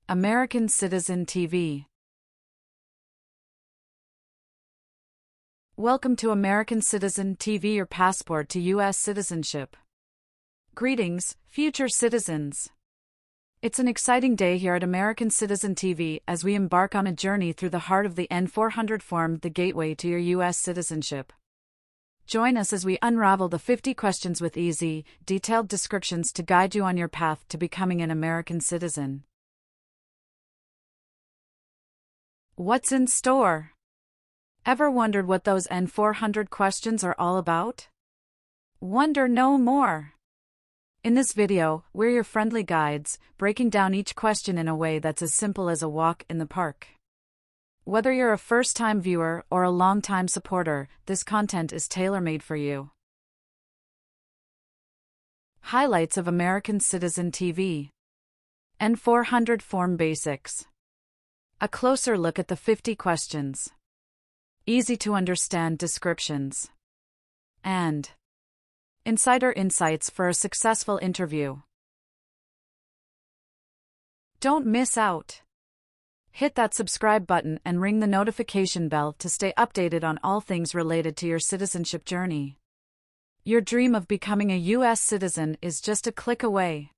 American Citizen TV. Welcome to American Citizen TV, your passport to US citizenship. Greetings, future citizens. It's an exciting day here at American Citizen TV as we embark on a journey through the heart of the N400 form, the gateway to your US citizenship. Join us as we unravel the 50 questions with easy, detailed descriptions to guide you on your path to becoming an American citizen. What's in store? Ever wondered what those N400 questions are all about? Wonder no more. In this video, we're your friendly guides, breaking down each question in a way that's as simple as a walk in the park. Whether you're a first-time viewer or a long-time supporter, this content is tailor-made for you. Highlights of American Citizen TV. N400 Form Basics. A closer look at the 50 questions. Easy-to-understand descriptions. And insider insights for a successful interview. Don't miss out. Hit that subscribe button and ring the notification bell to stay updated on all things related to your citizenship journey. Your dream of becoming a US citizen is just a click away.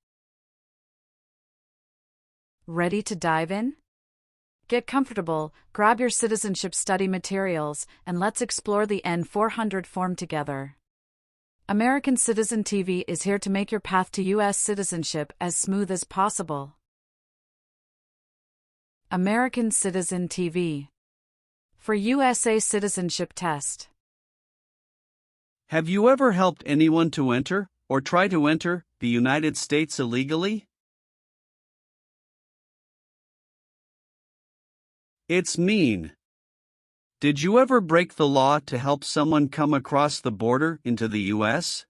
Ready to dive in? Get comfortable, grab your citizenship study materials, and let's explore the N400 form together. American Citizen TV is here to make your path to US citizenship as smooth as possible. American Citizen TV. For USA Citizenship Test. Have you ever helped anyone to enter, or try to enter, the United States illegally? It's mean. Did you ever break the law to help someone come across the border into the US?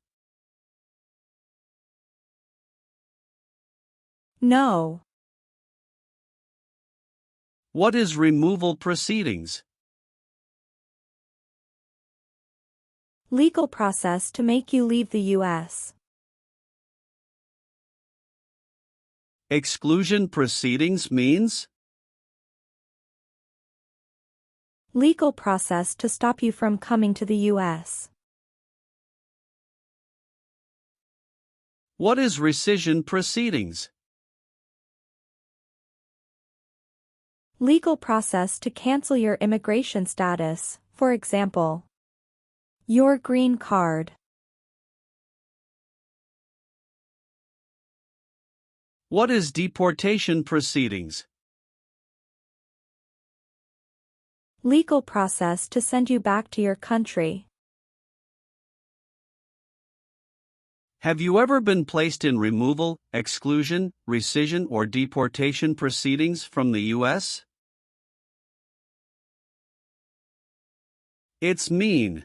No. What is removal proceedings? Legal process to make you leave the U.S. Exclusion proceedings means? Legal process to stop you from coming to the U.S. What is rescission proceedings? Legal process to cancel your immigration status, for example, your green card. What is deportation proceedings? Legal process to send you back to your country. Have you ever been placed in removal, exclusion, rescission, or deportation proceedings from the U.S.? It's mean.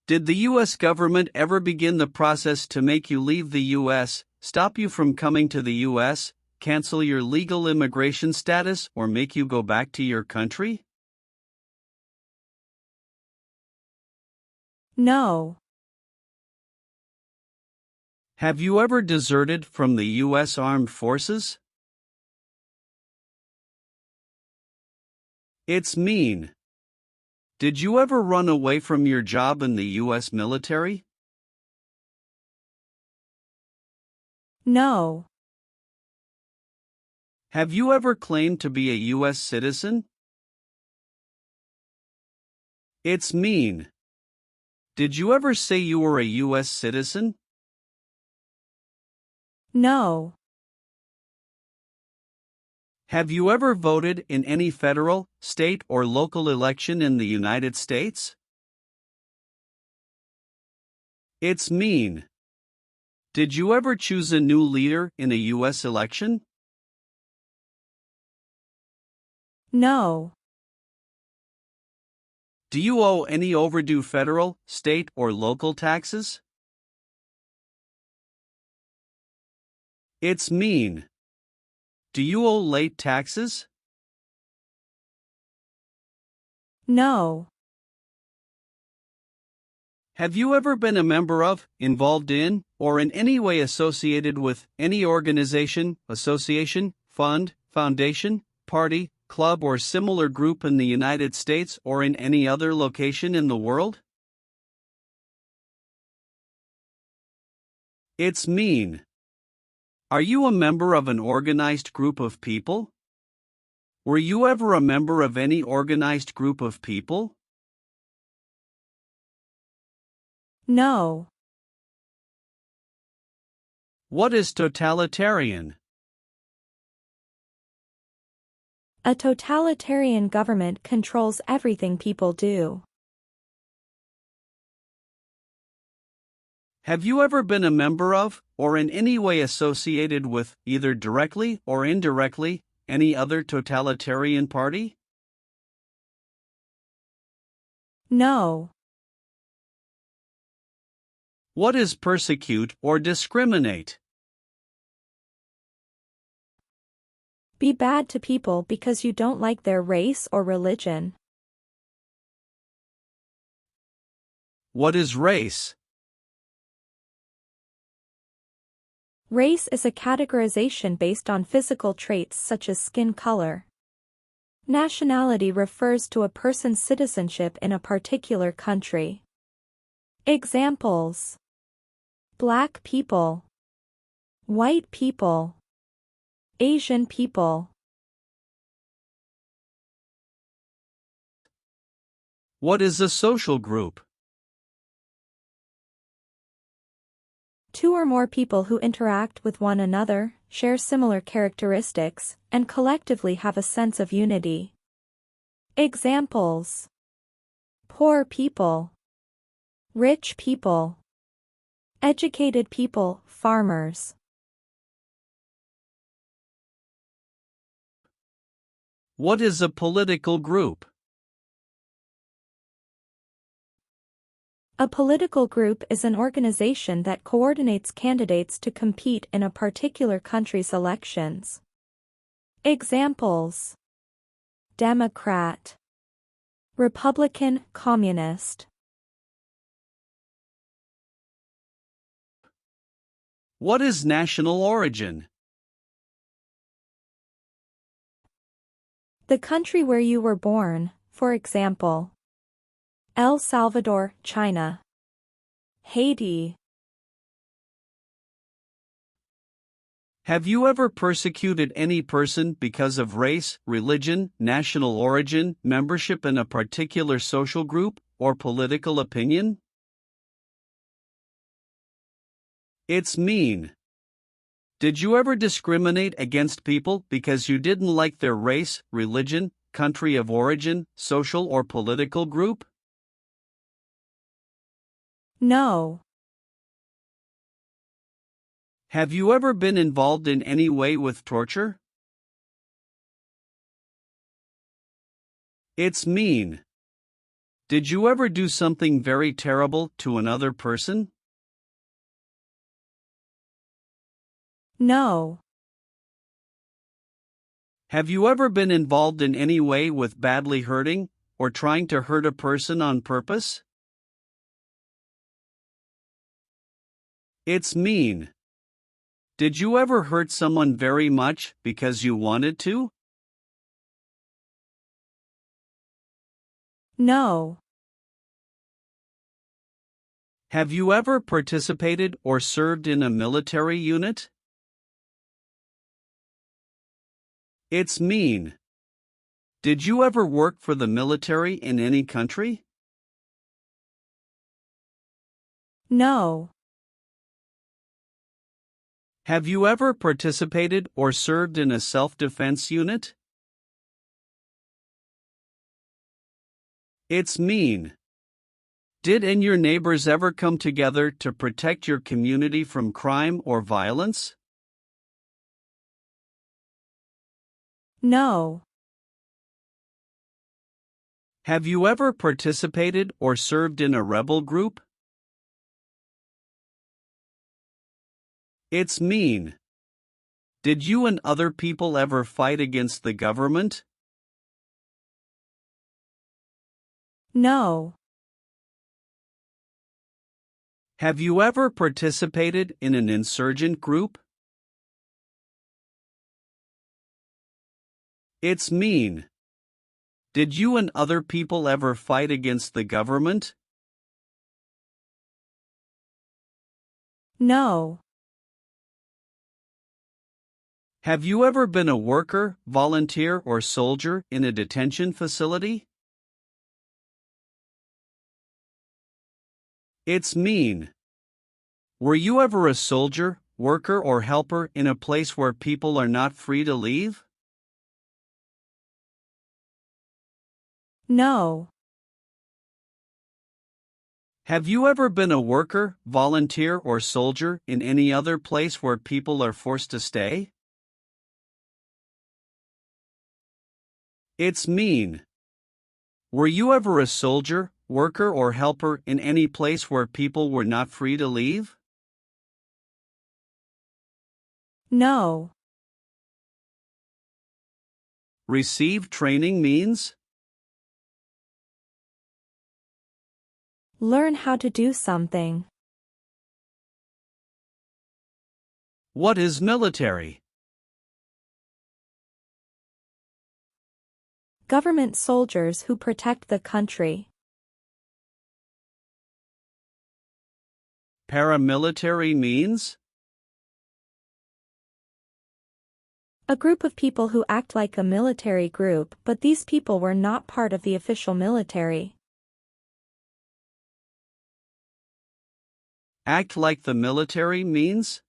Did the U.S. government ever begin the process to make you leave the U.S., stop you from coming to the U.S., cancel your legal immigration status, or make you go back to your country? No. Have you ever deserted from the U.S. Armed Forces? It's mean. Did you ever run away from your job in the U.S. military? No. Have you ever claimed to be a U.S. citizen? It's mean. Did you ever say you were a U.S. citizen? No. Have you ever voted in any federal, state, or local election in the United States? It's mean. Did you ever choose a new leader in a U.S. election? No. Do you owe any overdue federal, state, or local taxes? It's mean. Do you owe late taxes? No. Have you ever been a member of, involved in, or in any way associated with any organization, association, fund, foundation, party, club, or similar group in the United States or in any other location in the world? It's mean. Are you a member of an organized group of people? Were you ever a member of any organized group of people? No. What is totalitarian? A totalitarian government controls everything people do. Have you ever been a member of, or in any way associated with, either directly or indirectly, any other totalitarian party? No. What is persecute or discriminate? Be bad to people because you don't like their race or religion. What is race? Race is a categorization based on physical traits such as skin color. Nationality refers to a person's citizenship in a particular country. Examples: Black people, white people, Asian people. What is a social group? Two or more people who interact with one another, share similar characteristics, and collectively have a sense of unity. Examples: poor people, rich people, educated people, farmers. What is a political group? A political group is an organization that coordinates candidates to compete in a particular country's elections. Examples: Democrat, Republican, Communist. What is national origin? The country where you were born, for example, El Salvador, China, Haiti. Have you ever persecuted any person because of race, religion, national origin, membership in a particular social group, or political opinion? It's mean. Did you ever discriminate against people because you didn't like their race, religion, country of origin, social or political group? No. Have you ever been involved in any way with torture? It's mean. Did you ever do something very terrible to another person? No. Have you ever been involved in any way with badly hurting, or trying to hurt a person on purpose? It's mean. Did you ever hurt someone very much because you wanted to? No. Have you ever participated or served in a military unit? It's mean. Did you ever work for the military in any country? No. Have you ever participated or served in a self-defense unit? It's mean. Did and your neighbors ever come together to protect your community from crime or violence? No. Have you ever participated or served in a rebel group? It's mean. Did you and other people ever fight against the government? No. Have you ever participated in an insurgent group? It's mean. Did you and other people ever fight against the government? No. Have you ever been a worker, volunteer, or soldier in a detention facility? It's mean. Were you ever a soldier, worker, or helper in a place where people are not free to leave? No. Have you ever been a worker, volunteer, or soldier in any other place where people are forced to stay? It's mean. Were you ever a soldier, worker, or helper in any place where people were not free to leave? No. Receive training means? Learn how to do something. What is military? Government soldiers who protect the country. Paramilitary means? A group of people who act like a military group, but these people were not part of the official military. Act like the military means?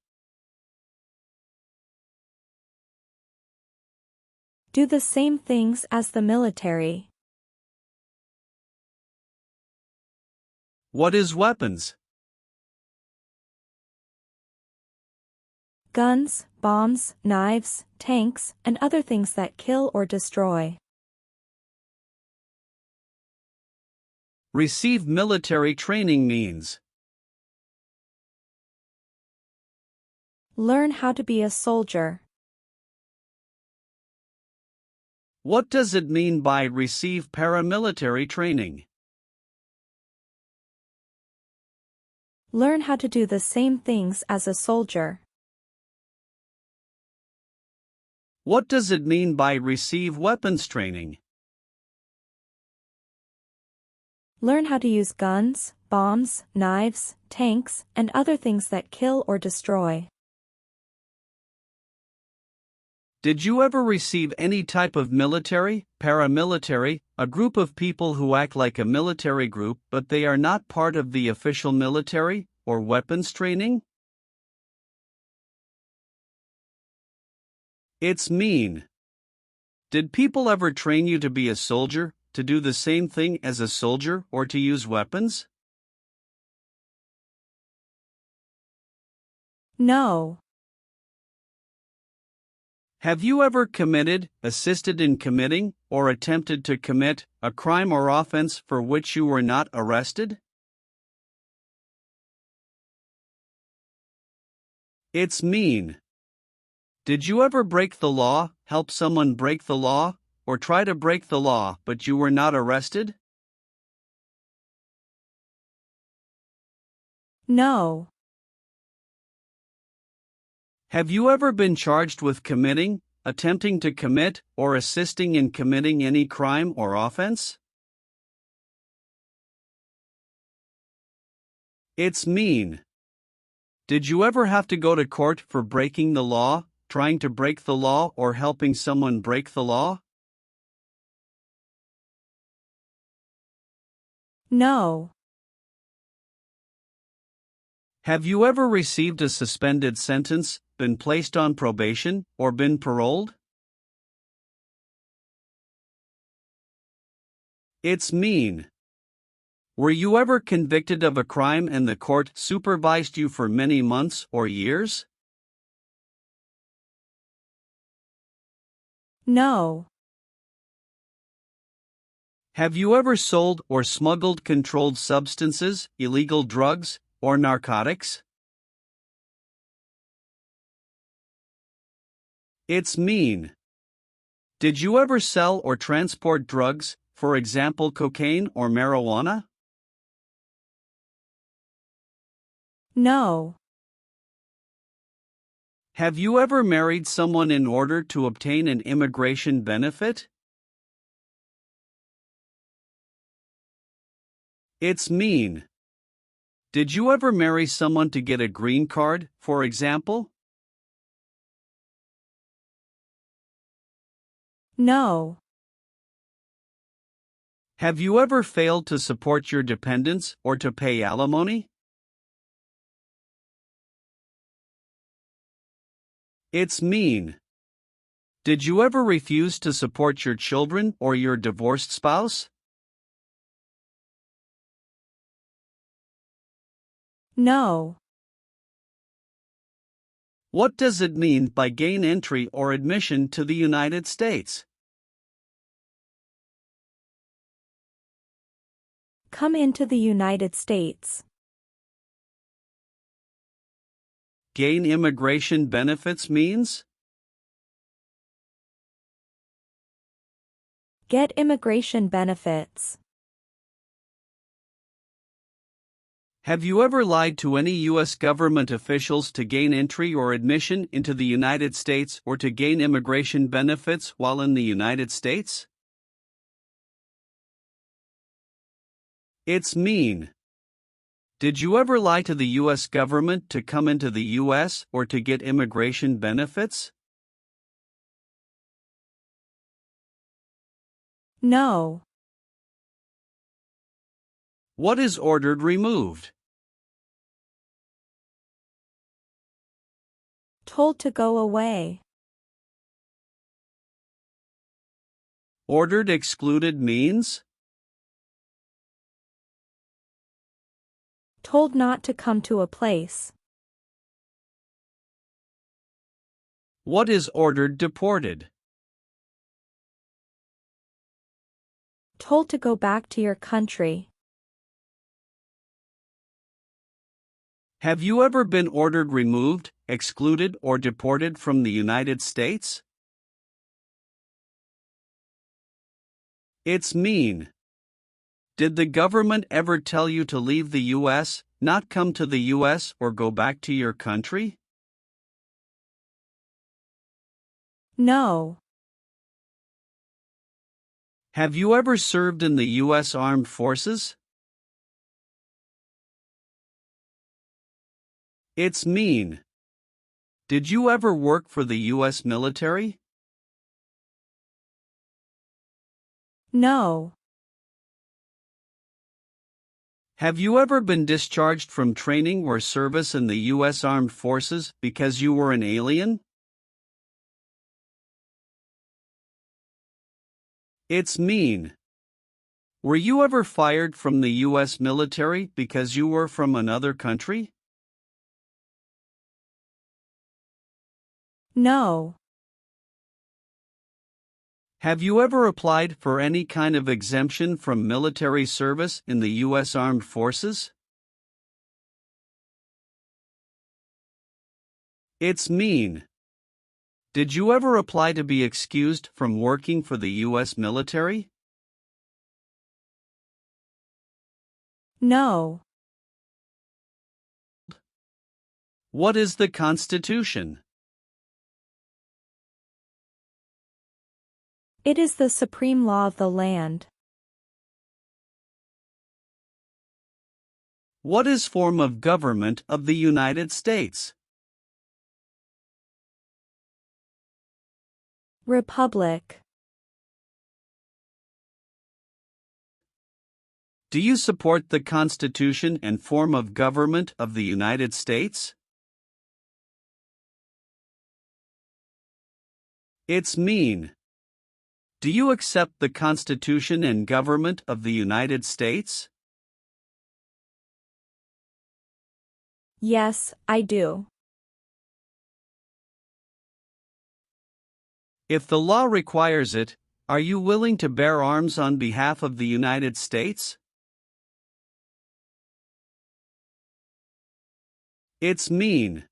Do the same things as the military. What is weapons? Guns, bombs, knives, tanks, and other things that kill or destroy. Receive military training means? Learn how to be a soldier. What does it mean by receive paramilitary training? Learn how to do the same things as a soldier. What does it mean by receive weapons training? Learn how to use guns, bombs, knives, tanks, and other things that kill or destroy. Did you ever receive any type of military, paramilitary, a group of people who act like a military group but they are not part of the official military, or weapons training? It's mean. Did people ever train you to be a soldier, to do the same thing as a soldier, or to use weapons? No. Have you ever committed, assisted in committing, or attempted to commit a crime or offense for which you were not arrested? It's mean. Did you ever break the law, help someone break the law, or try to break the law but you were not arrested? No. Have you ever been charged with committing, attempting to commit, or assisting in committing any crime or offense? It's mean. Did you ever have to go to court for breaking the law, trying to break the law, or helping someone break the law? No. Have you ever received a suspended sentence, been placed on probation, or been paroled? It's mean. Were you ever convicted of a crime and the court supervised you for many months or years? No. Have you ever sold or smuggled controlled substances, illegal drugs, or narcotics? It's mean. Did you ever sell or transport drugs, for example cocaine or marijuana? No. Have you ever married someone in order to obtain an immigration benefit? It's mean. Did you ever marry someone to get a green card, for example? No. Have you ever failed to support your dependents or to pay alimony? It's mean. Did you ever refuse to support your children or your divorced spouse? No. What does it mean by gain entry or admission to the United States? Come into the United States. Gain immigration benefits means? Get immigration benefits. Have you ever lied to any U.S. government officials to gain entry or admission into the United States or to gain immigration benefits while in the United States? It's mean. Did you ever lie to the U.S. government to come into the U.S. or to get immigration benefits? No. What is ordered removed? Told to go away. Ordered excluded means? Told not to come to a place. What is ordered deported? Told to go back to your country. Have you ever been ordered removed, excluded, or deported from the United States? It's mean. Did the government ever tell you to leave the U.S., not come to the U.S., or go back to your country? No. Have you ever served in the U.S. Armed Forces? It's mean. Did you ever work for the U.S. military? No. Have you ever been discharged from training or service in the U.S. Armed Forces because you were an alien? It's mean. Were you ever fired from the U.S. military because you were from another country? No. Have you ever applied for any kind of exemption from military service in the U.S. Armed Forces? It's mean. Did you ever apply to be excused from working for the U.S. military? No. What is the Constitution? It is the supreme law of the land. What is form of government of the United States? Republic. Do you support the Constitution and form of government of the United States? It's mean. Do you accept the Constitution and government of the United States? Yes, I do. If the law requires it, are you willing to bear arms on behalf of the United States? It's mean.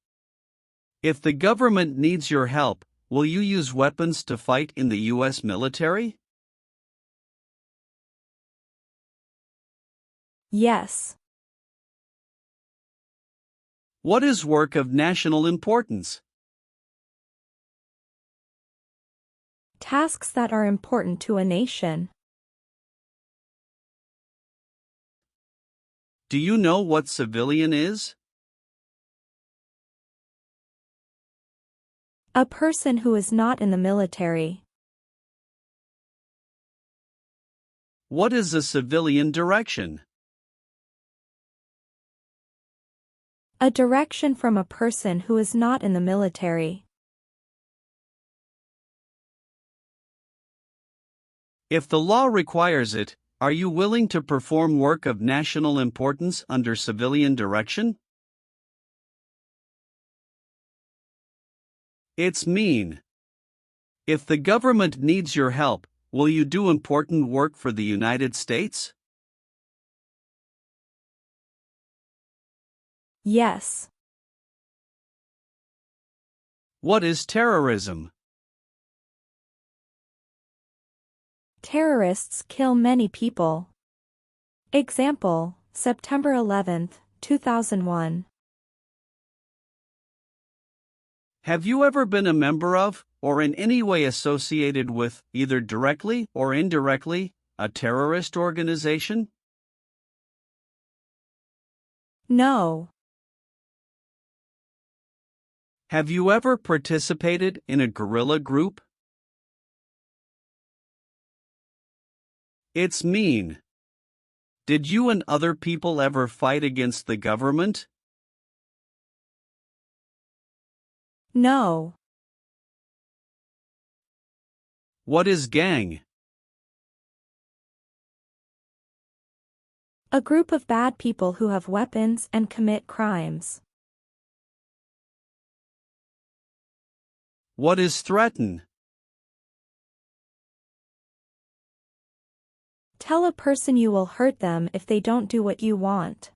If the government needs your help, will you use weapons to fight in the U.S. military? Yes. What is work of national importance? Tasks that are important to a nation. Do you know what civilian is? A person who is not in the military. What is a civilian direction? A direction from a person who is not in the military. If the law requires it, are you willing to perform work of national importance under civilian direction? It's mean. If the government needs your help, will you do important work for the United States? Yes. What is terrorism? Terrorists kill many people. Example, September 11, 2001. Have you ever been a member of, or in any way associated with, either directly or indirectly, a terrorist organization? No. Have you ever participated in a guerrilla group? It's mean. Did you and other people ever fight against the government? No. What is gang? A group of bad people who have weapons and commit crimes. What is threaten? Tell a person you will hurt them if they don't do what you want.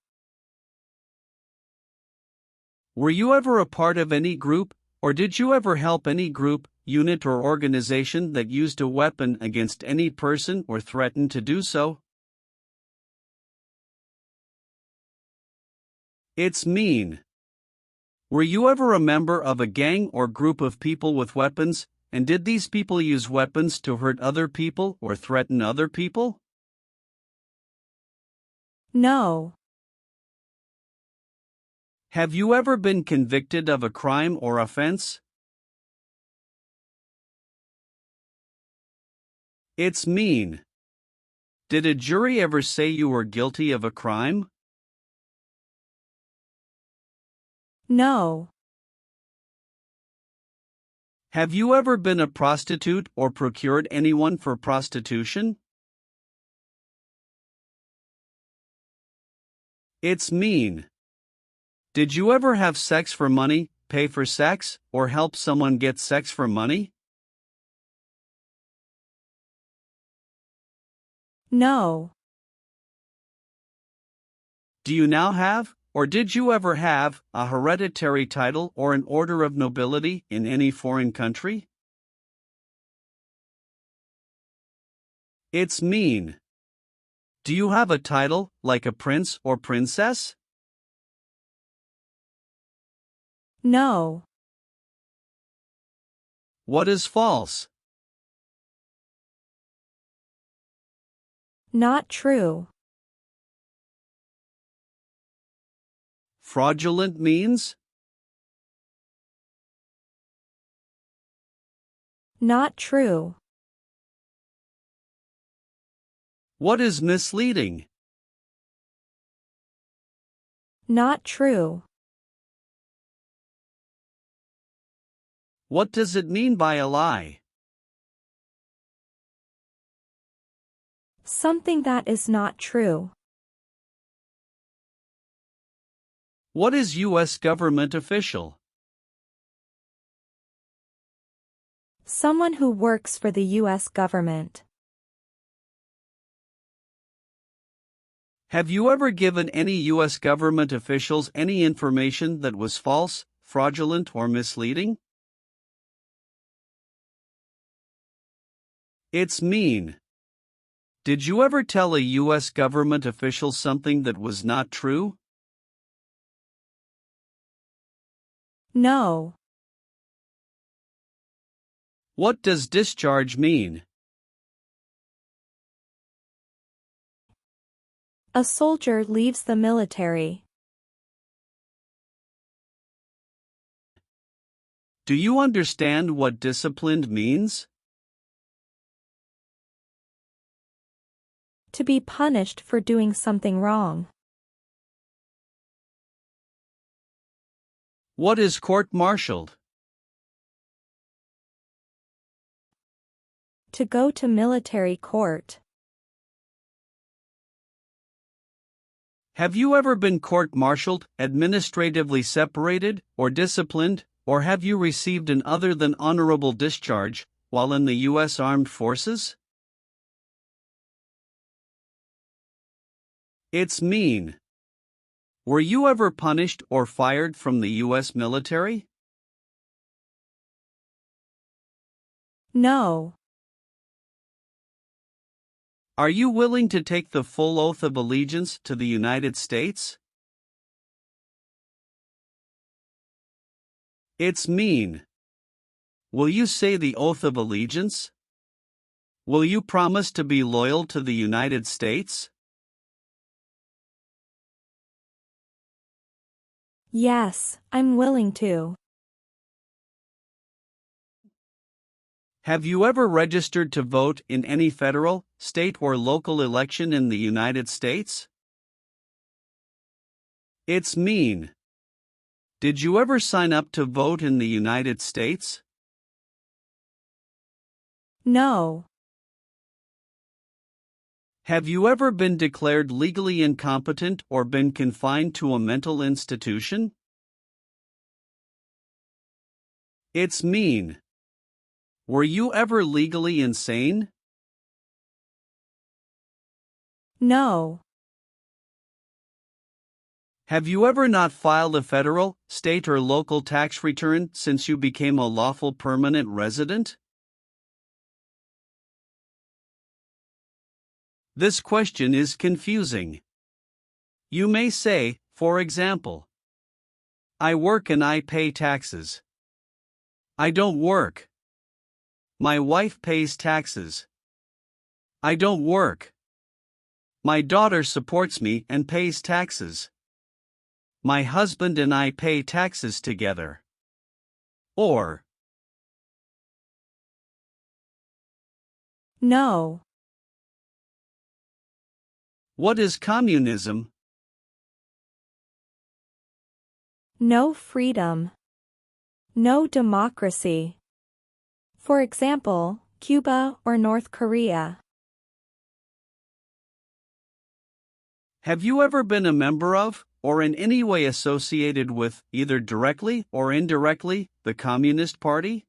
Were you ever a part of any group, or did you ever help any group, unit or organization that used a weapon against any person or threatened to do so? It's mean. Were you ever a member of a gang or group of people with weapons, and did these people use weapons to hurt other people or threaten other people? No. Have you ever been convicted of a crime or offense? It's mean. Did a jury ever say you were guilty of a crime? No. Have you ever been a prostitute or procured anyone for prostitution? It's mean. Did you ever have sex for money, pay for sex, or help someone get sex for money? No. Do you now have, or did you ever have, a hereditary title or an order of nobility in any foreign country? It's mean. Do you have a title, like a prince or princess? No. What is false? Not true. Fraudulent means? Not true. What is misleading? Not true. What does it mean by a lie? Something that is not true. What is U.S. government official? Someone who works for the US government. Have you ever given any U.S. government officials any information that was false, fraudulent, or misleading? It's mean. Did you ever tell a U.S. government official something that was not true? No. What does discharge mean? A soldier leaves the military. Do you understand what disciplined means? To be punished for doing something wrong. What is court-martialed? To go to military court. Have you ever been court-martialed, administratively separated, or disciplined, or have you received an other than honorable discharge while in the U.S. Armed Forces? It's mean. Were you ever punished or fired from the U.S. military? No. Are you willing to take the full oath of allegiance to the United States? It's mean. Will you say the oath of allegiance? Will you promise to be loyal to the United States? Yes, I'm willing to. Have you ever registered to vote in any federal, state, or local election in the United States? It's mean. Did you ever sign up to vote in the United States? No. Have you ever been declared legally incompetent or been confined to a mental institution? It's mean. Were you ever legally insane? No. Have you ever not filed a federal, state, or local tax return since you became a lawful permanent resident? This question is confusing. You may say, for example, I work and I pay taxes. I don't work. My wife pays taxes. I don't work. My daughter supports me and pays taxes. My husband and I pay taxes together. Or, No. what is communism? No freedom. No democracy. For example, Cuba or North Korea. Have you ever been a member of, or in any way associated with, either directly or indirectly, the Communist Party?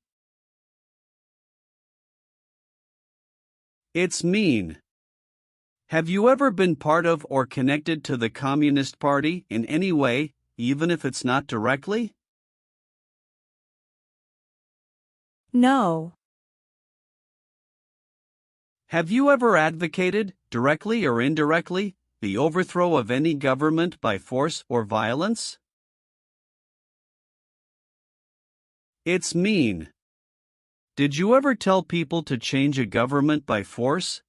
It's mean. Have you ever been part of or connected to the Communist Party in any way, even if it's not directly? No. Have you ever advocated, directly or indirectly, the overthrow of any government by force or violence? It's mean. Did you ever tell people to change a government by force?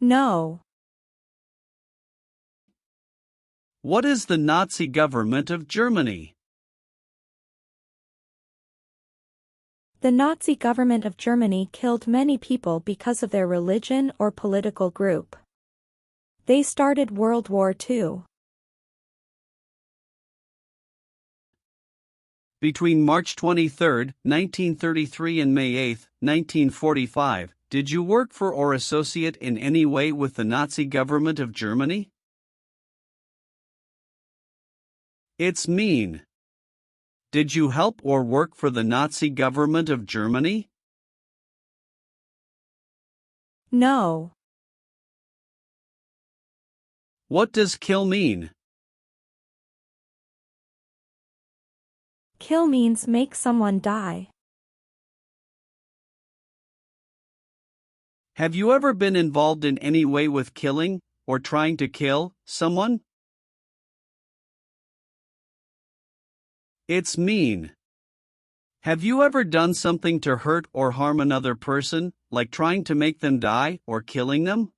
No. What is the Nazi government of Germany? The Nazi government of Germany killed many people because of their religion or political group. They started World War II. Between March 23, 1933 and May 8, 1945, did you work for or associate in any way with the Nazi government of Germany? It's mean. Did you help or work for the Nazi government of Germany? No. What does kill mean? Kill means make someone die. Have you ever been involved in any way with killing, or trying to kill, someone? It's mean. Have you ever done something to hurt or harm another person, like trying to make them die or killing them?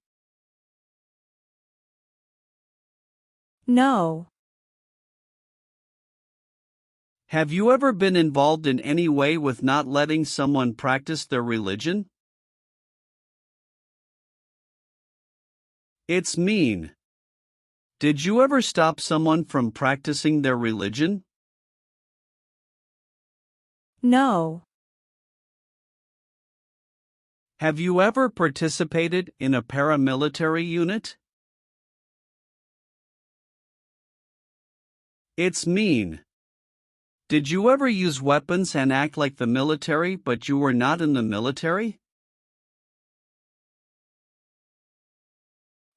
No. Have you ever been involved in any way with not letting someone practice their religion? It's mean. Did you ever stop someone from practicing their religion? No. Have you ever participated in a paramilitary unit? It's mean. Did you ever use weapons and act like the military but you were not in the military?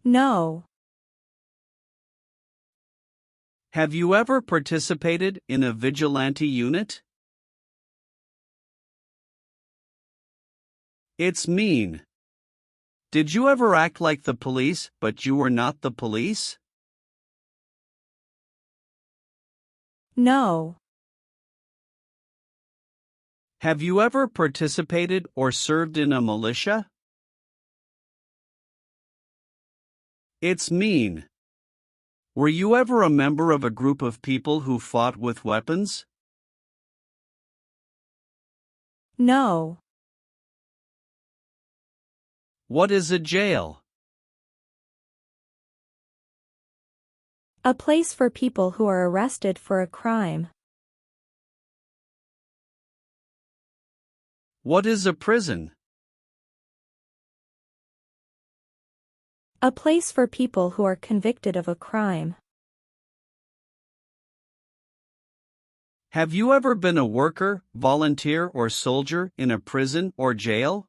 No. Have you ever participated in a vigilante unit? It's mean. Did you ever act like the police but you were not the police? No. Have you ever participated or served in a militia? It's mean. Were you ever a member of a group of people who fought with weapons? No. What is a jail? A place for people who are arrested for a crime. What is a prison? A place for people who are convicted of a crime. Have you ever been a worker, volunteer, or soldier in a prison or jail?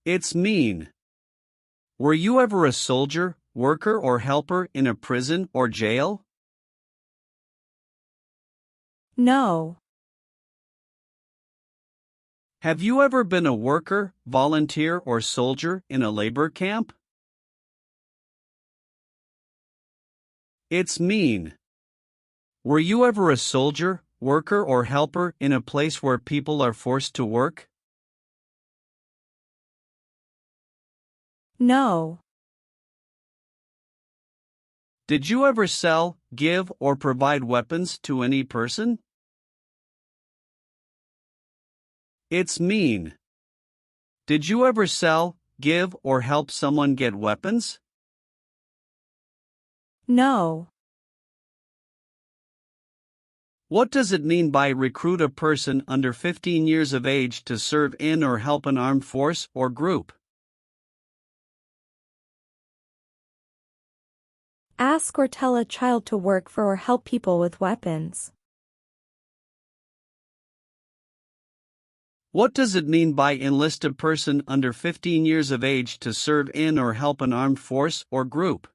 It's mean. Were you ever a soldier, worker, or helper in a prison or jail? No. Have you ever been a worker, volunteer, or soldier in a labor camp? It's mean. Were you ever a soldier, worker, or helper in a place where people are forced to work? No. Did you ever sell, give, or provide weapons to any person? It's mean. Did you ever sell, give, or help someone get weapons? No. What does it mean by recruit a person under 15 years of age to serve in or help an armed force or group? Ask or tell a child to work for or help people with weapons. What does it mean by enlist a person under 15 years of age to serve in or help an armed force or group?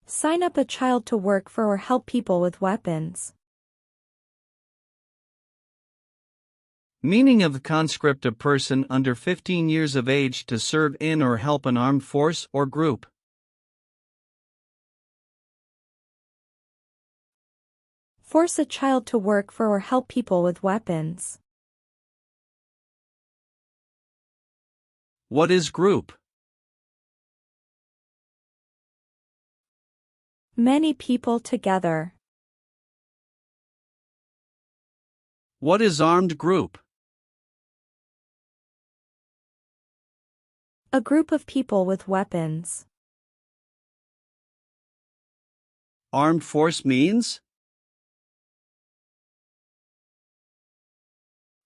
Sign up a child to work for or help people with weapons. Meaning of conscript a person under 15 years of age to serve in or help an armed force or group. Force a child to work for or help people with weapons. What is group? Many people together. What is armed group? A group of people with weapons. Armed force means?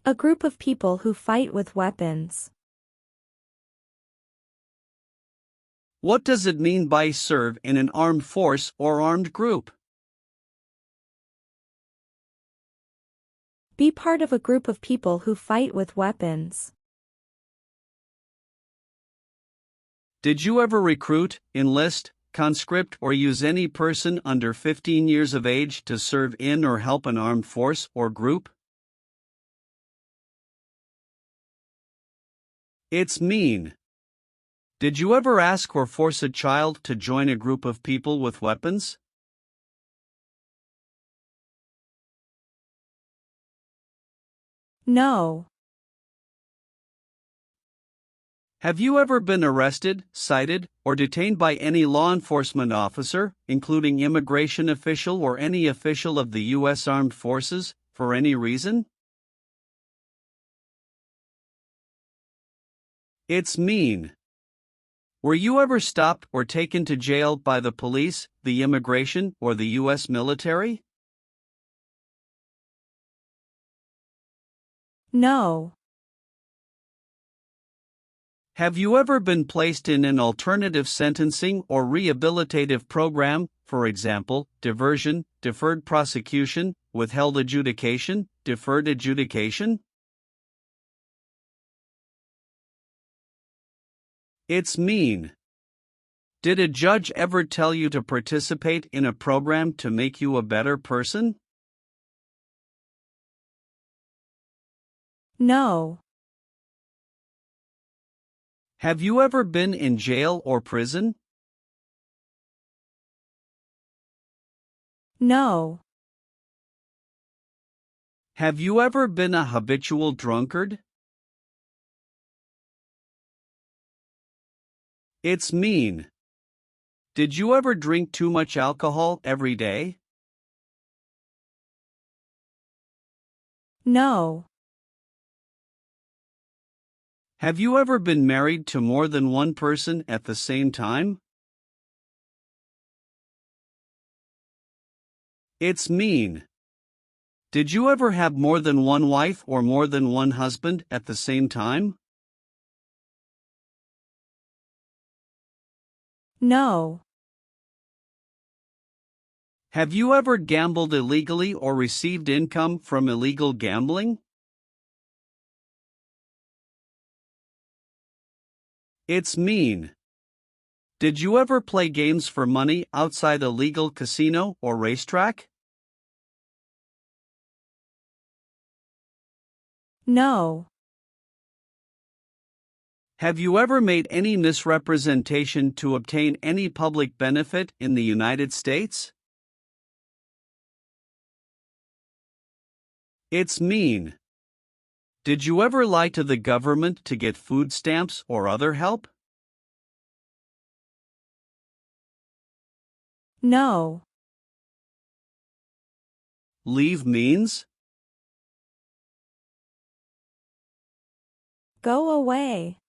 A group of people who fight with weapons. What does it mean by serve in an armed force or armed group? Be part of a group of people who fight with weapons. Did you ever recruit, enlist, conscript, or use any person under 15 years of age to serve in or help an armed force or group? It's mean. Did you ever ask or force a child to join a group of people with weapons? No. Have you ever been arrested, cited, or detained by any law enforcement officer, including immigration official or any official of the U.S. Armed Forces, for any reason? It's mean. Were you ever stopped or taken to jail by the police, the immigration, or the U.S. military? No. Have you ever been placed in an alternative sentencing or rehabilitative program, for example, diversion, deferred prosecution, withheld adjudication, deferred adjudication? It's mean. Did a judge ever tell you to participate in a program to make you a better person? No. Have you ever been in jail or prison? No. Have you ever been a habitual drunkard? It's mean. Did you ever drink too much alcohol every day? No. Have you ever been married to more than one person at the same time? It's mean. Did you ever have more than one wife or more than one husband at the same time? No. Have you ever gambled illegally or received income from illegal gambling? It's mean. Did you ever play games for money outside a legal casino or racetrack? No. Have you ever made any misrepresentation to obtain any public benefit in the United States? It's mean. Did you ever lie to the government to get food stamps or other help? No. Leave means? Go away.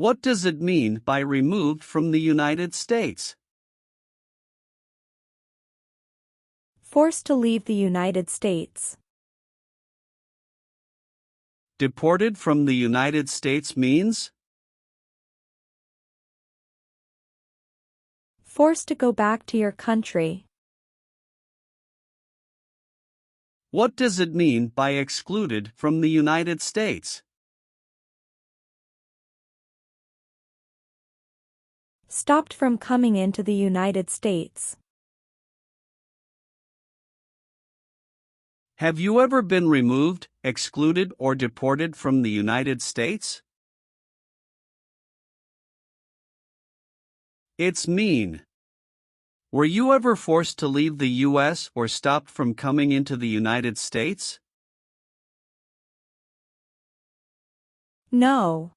What does it mean by removed from the United States? Forced to leave the United States. Deported from the United States means? Forced to go back to your country. What does it mean by excluded from the United States? Stopped from coming into the United States. Have you ever been removed, excluded, or deported from the United States? It's mean. Were you ever forced to leave the U.S. or stopped from coming into the United States? No.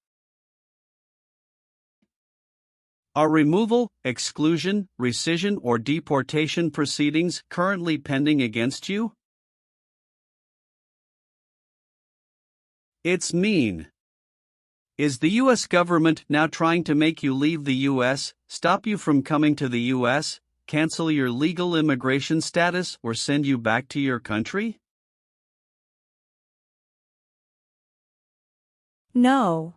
Are removal, exclusion, rescission, or deportation proceedings currently pending against you? It's mean. Is the U.S. government now trying to make you leave the U.S., stop you from coming to the U.S., cancel your legal immigration status, or send you back to your country? No.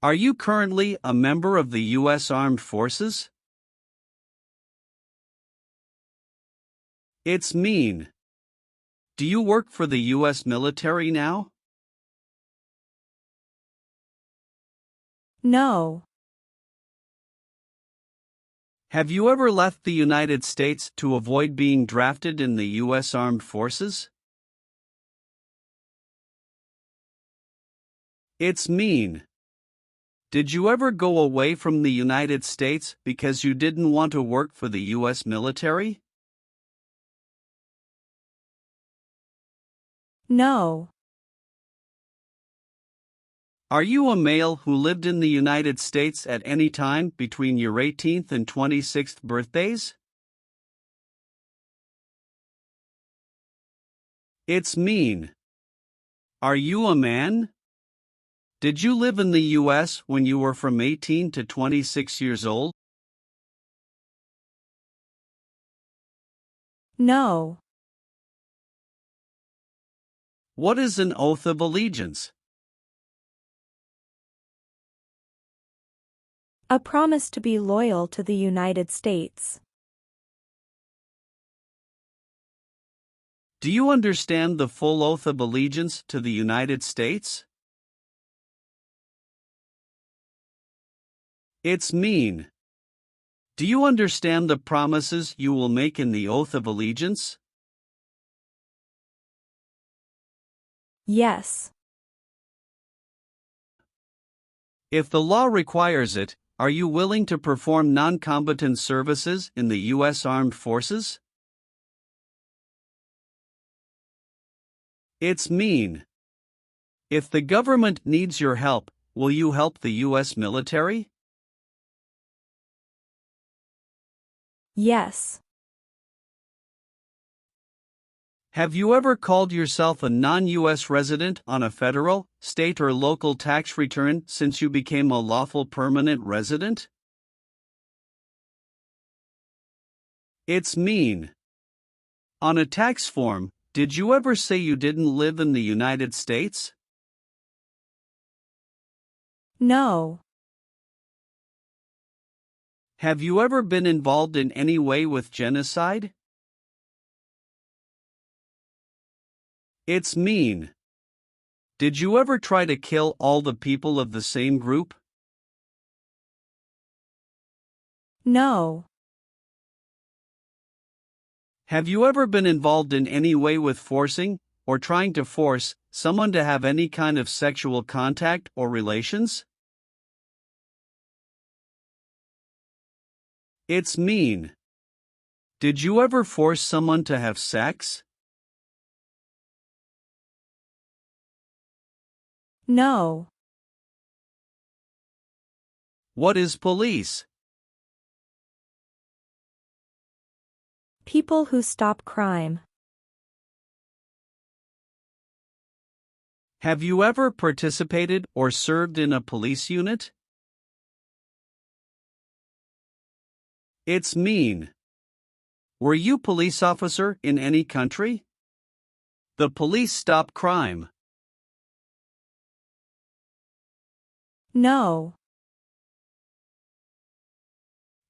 Are you currently a member of the U.S. Armed Forces? It's mean. Do you work for the U.S. military now? No. Have you ever left the United States to avoid being drafted in the U.S. Armed Forces? It's mean. Did you ever go away from the United States because you didn't want to work for the US military? No. Are you a male who lived in the United States at any time between your 18th and 26th birthdays? It's mean. Are you a man? Did you live in the US when you were from 18 to 26 years old? No. What is an oath of allegiance? A promise to be loyal to the United States. Do you understand the full oath of allegiance to the United States? It's mean. Do you understand the promises you will make in the oath of allegiance? Yes. If the law requires it, are you willing to perform non-combatant services in the U.S. Armed Forces? It's mean. If the government needs your help, will you help the U.S. military? Yes. Have you ever called yourself a non-U.S. resident on a federal, state or local tax return since you became a lawful permanent resident? It's mean. On a tax form, did you ever say you didn't live in the United States? No. Have you ever been involved in any way with genocide? It's mean. Did you ever try to kill all the people of the same group? No. Have you ever been involved in any way with forcing, or trying to force, someone to have any kind of sexual contact or relations? It's mean. Did you ever force someone to have sex? No. What is police? People who stop crime. Have you ever participated or served in a police unit? It's mean. Were you police officer in any country? The police stop crime. No.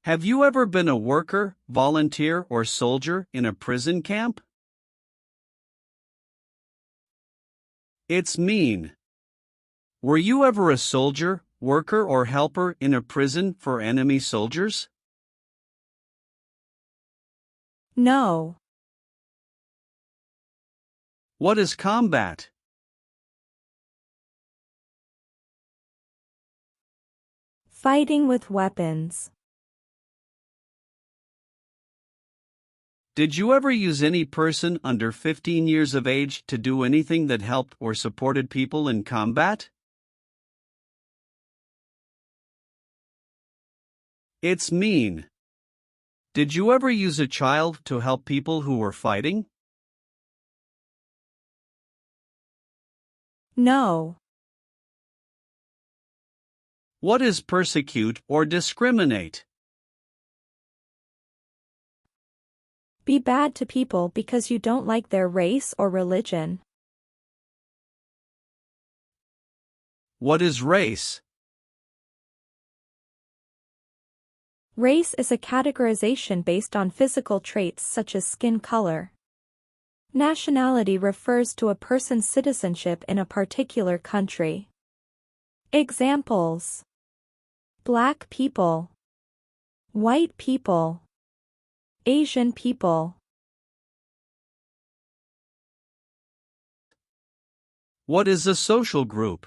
Have you ever been a worker, volunteer, or soldier in a prison camp? It's mean. Were you ever a soldier, worker, or helper in a prison for enemy soldiers? No. What is combat? Fighting with weapons. Did you ever use any person under 15 years of age to do anything that helped or supported people in combat? It's mean. Did you ever use a child to help people who were fighting? No. What is persecute or discriminate? Be bad to people because you don't like their race or religion. What is race? Race is a categorization based on physical traits such as skin color. Nationality refers to a person's citizenship in a particular country. Examples: Black people, white people, Asian people. What is a social group?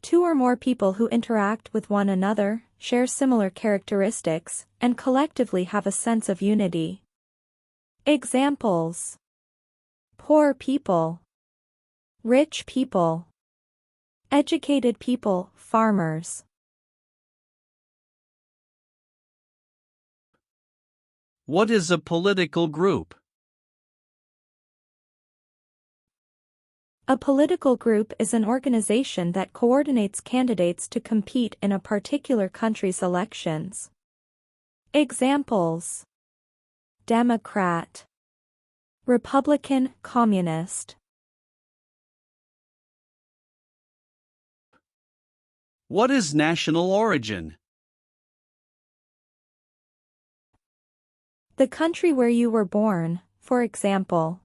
Two or more people who interact with one another, share similar characteristics, and collectively have a sense of unity. Examples: poor people, rich people, educated people, farmers. What is a political group? A political group is an organization that coordinates candidates to compete in a particular country's elections. Examples: Democrat, Republican, Communist. What is national origin? The country where you were born, for example,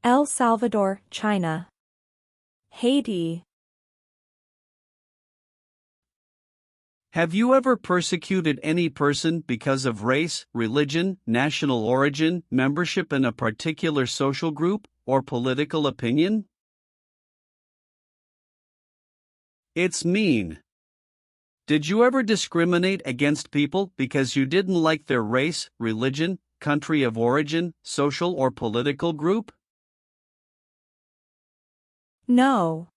El Salvador, China, Haiti. Have you ever persecuted any person because of race, religion, national origin, membership in a particular social group, or political opinion? It's mean. Did you ever discriminate against people because you didn't like their race, religion, country of origin, social or political group? No.